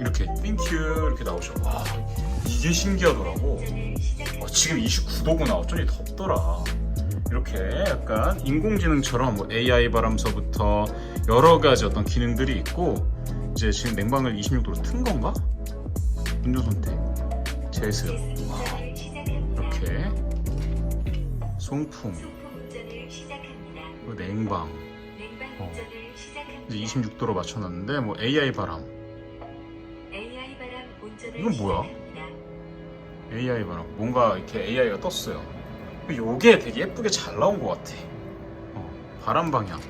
이렇게 땡큐 이렇게 나오죠. 와, 이게 신기하더라고. 지금 29도구나. 어쩐지 덥더라. 이렇게 약간 인공지능처럼 뭐 AI 바람서부터 여러 가지 어떤 기능들이 있고, 이제 지금 냉방을 26도로 튼 건가? 운전 선택, 제습, 이렇게 송풍, 그리고 냉방. 이제 26도로 맞춰놨는데 뭐 AI 바람. 이건 뭐야? AI 바람. 뭔가 이렇게 AI가 떴어요. 요게 되게 예쁘게 잘 나온 것 같아. 바람 방향.